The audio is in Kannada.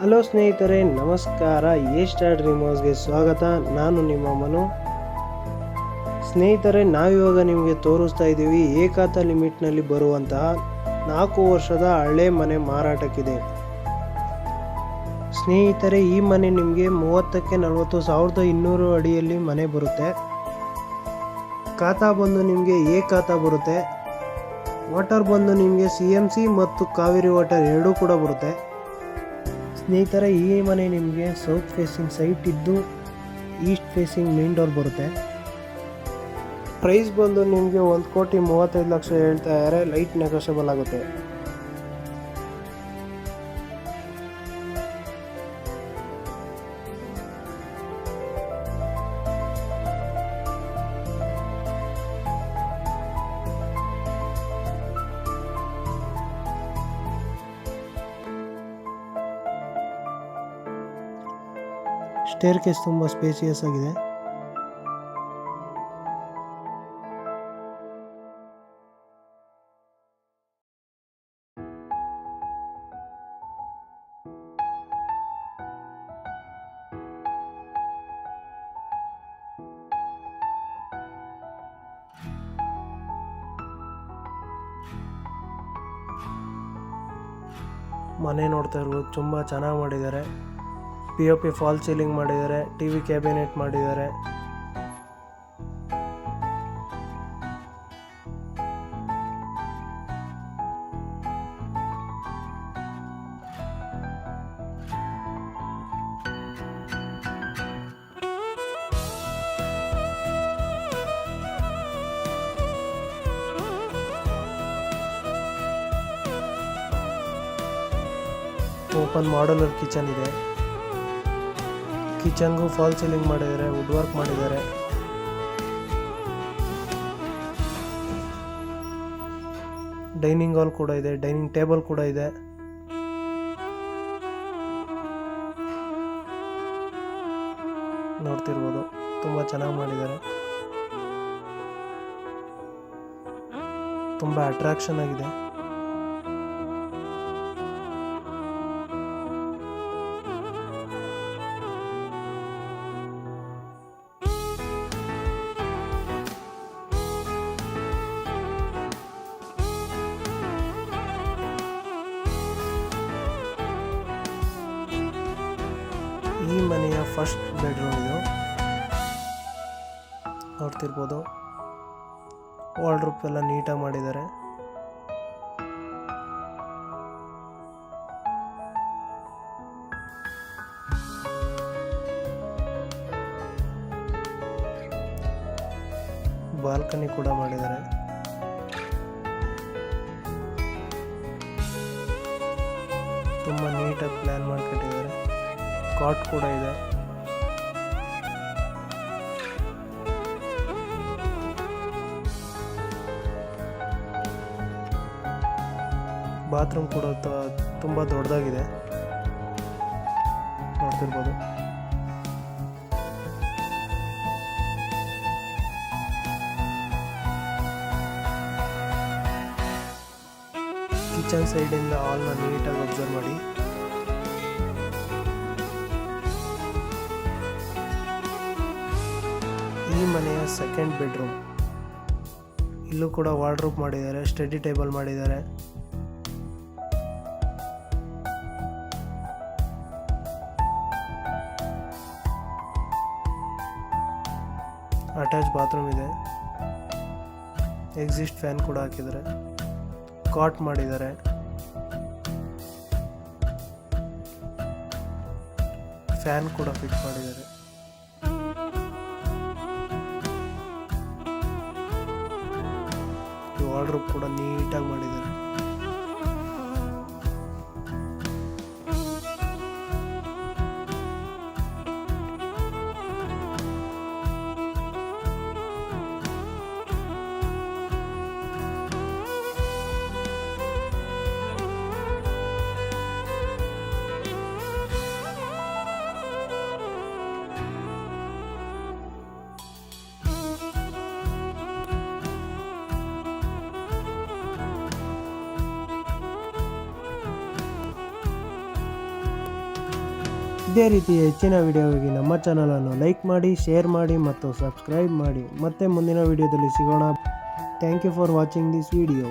ಹಲೋ ಸ್ನೇಹಿತರೆ, ನಮಸ್ಕಾರ. ಸ್ಟಾರ್ ಡ್ರೀಮರ್ಸ್ಗೆ ಸ್ವಾಗತ. ನಾನು ನಿಮ್ಮ ಮನು. ಸ್ನೇಹಿತರೆ, ನಾವಿವಾಗ ನಿಮಗೆ ತೋರಿಸ್ತಾ ಇದ್ದೀವಿ ಏಕಾತ ಲಿಮಿಟ್ನಲ್ಲಿ ಬರುವಂತಹ 4 ವರ್ಷದ ಹಳೆ ಮನೆ ಮಾರಾಟಕ್ಕಿದೆ. ಸ್ನೇಹಿತರೆ, ಈ ಮನೆ ನಿಮಗೆ 30ಕ್ಕೆ 40 1200 ಅಡಿಯಲ್ಲಿ ಮನೆ ಬರುತ್ತೆ. ಖಾತಾ ಬಂದು ನಿಮಗೆ ಖಾತಾ ಬರುತ್ತೆ. ವಾಟರ್ ಬಂದು ನಿಮಗೆ CMC ಮತ್ತು ಕಾವೇರಿ ವಾಟರ್ ಎರಡೂ ಕೂಡ ಬರುತ್ತೆ. ಸ್ನೇಹಿತರೆ, ಈ ಮನೆ ನಿಮಗೆ ಸೌತ್ ಫೇಸಿಂಗ್ ಸೈಟ್ ಇದ್ದು ಈಸ್ಟ್ ಫೇಸಿಂಗ್ ಮೇನ್ ಡೋರ್ ಬರುತ್ತೆ. ಪ್ರೈಸ್ ಬಂದು ನಿಮಗೆ 1,35,00,000 ಹೇಳ್ತಾ ಇದ್ದಾರೆ. ಲೈಟ್ ನೆಗೋಷಿಯಬಲ್ ಆಗುತ್ತೆ. ಸ್ಟೇರ್ ಕೇಸ್ ತುಂಬ ಸ್ಪೇಸಿಯಸ್ ಆಗಿದೆ. ಮನೆ ನೋಡ್ತಾ ಇರ್ಬೋದು, ತುಂಬ ಚೆನ್ನಾಗಿ ಮಾಡಿದ್ದಾರೆ. POP ಫಾಲ್ ಸೀಲಿಂಗ್ ಮಾಡಿದ್ದಾರೆ. TV ಕ್ಯಾಬಿನೆಟ್ ಮಾಡಿದ್ದಾರೆ. ಓಪನ್ ಮಾಡ್ಯುಲರ್ ಕಿಚನ್ ಇದೆ. ಕಿಚನ್ಗೂ ಫಾಲ್ ಸೀಲಿಂಗ್ ಮಾಡಿದ್ದಾರೆ, ವುಡ್ ವರ್ಕ್ ಮಾಡಿದ್ದಾರೆ. ಡೈನಿಂಗ್ ಹಾಲ್ ಕೂಡ ಇದೆ, ಡೈನಿಂಗ್ ಟೇಬಲ್ ಕೂಡ ಇದೆ. ನೋಡ್ತಿರ್ಬೋದು, ತುಂಬ ಚೆನ್ನಾಗಿ ಮಾಡಿದ್ದಾರೆ. ತುಂಬ ಅಟ್ರಾಕ್ಷನ್ ಆಗಿದೆ. ಈ ಮನೆಯ ಫಸ್ಟ್ ಬೆಡ್ರೂಮ್ ಇದು. ನೋಡ್ತಿರ್ಬೋದು, ವಾರ್ಡ್ರೋಬ್ ಎಲ್ಲ ನೀಟಾಗಿ ಮಾಡಿದ್ದಾರೆ. ಬಾಲ್ಕನಿ ಕೂಡ ಮಾಡಿದ್ದಾರೆ. ತುಂಬ ನೀಟಾಗಿ ಪ್ಲ್ಯಾನ್ ಮಾಡ್ಕೊಟ್ಟಿದ್ದಾರೆ. ಕಾಟ್ ಕೂಡ ಇದೆ. ಬಾತ್ರೂಮ್ ಕೂಡ ತುಂಬ ದೊಡ್ಡದಾಗಿದೆ. ನೋಡ್ತಿರ್ಬೋದು. ಕಿಚನ್ ಸೈಡಿಂದ ಹಾಲ್ನ ನೀಟಾಗಿ ಅಬ್ಸರ್ವ್ ಮಾಡಿ. ಈ ಮನೆಯ ಸೆಕೆಂಡ್ ಬೆಡ್ರೂಮ್. ಇಲ್ಲೂ ಕೂಡ ವಾರ್ಡ್ರೋಬ್ ಮಾಡಿದ್ದಾರೆ, ಸ್ಟಡಿ ಟೇಬಲ್ ಮಾಡಿದ್ದಾರೆ. ಅಟ್ಯಾಚ್ ಬಾತ್ರೂಮ್ ಇದೆ. ಎಕ್ಸಿಸ್ಟ್ ಫ್ಯಾನ್ ಕೂಡ ಹಾಕಿದ್ದಾರೆ. ಕಾಟ್ ಮಾಡಿದ್ದಾರೆ. ಫ್ಯಾನ್ ಕೂಡ ಫಿಟ್ ಮಾಡಿದ್ದಾರೆ. ವಾರ್ಡ್ರೋಬ್ ಕೂಡ ನೀಟಾಗಿ ಮಾಡಿದ್ದಾರೆ. ಇದೇ ರೀತಿ ಹೆಚ್ಚಿನ ವಿಡಿಯೋಗಾಗಿ ನಮ್ಮ ಚಾನಲನ್ನು ಲೈಕ್ ಮಾಡಿ, ಶೇರ್ ಮಾಡಿ ಮತ್ತು ಸಬ್ಸ್ಕ್ರೈಬ್ ಮಾಡಿ. ಮತ್ತೆ ಮುಂದಿನ ವಿಡಿಯೋದಲ್ಲಿ ಸಿಗೋಣ. Thank you for watching this video.